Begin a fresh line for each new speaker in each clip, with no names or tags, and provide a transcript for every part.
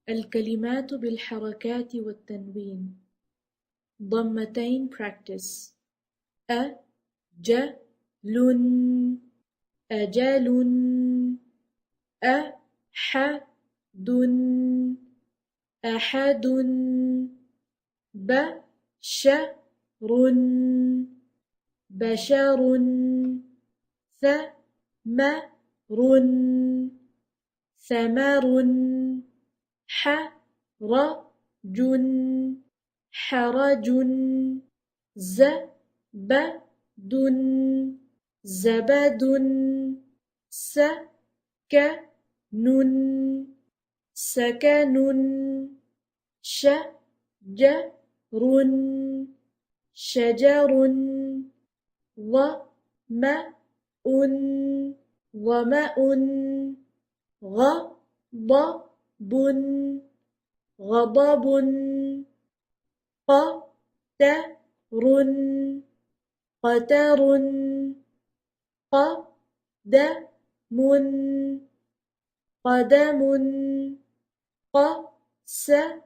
الكلمات بالحركات والتنوين. ضمتين practice. أجل أجل أحد أحد بشر بشر ثمر ثمر حرج حرج زبد زبد سكن سكن شجر شجر ظمأ ظمأ غضب غضب قطر قطر قدم قدم قسم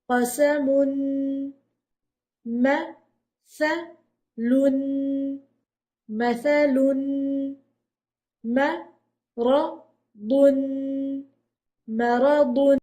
قسم مثل مثل مرض مرض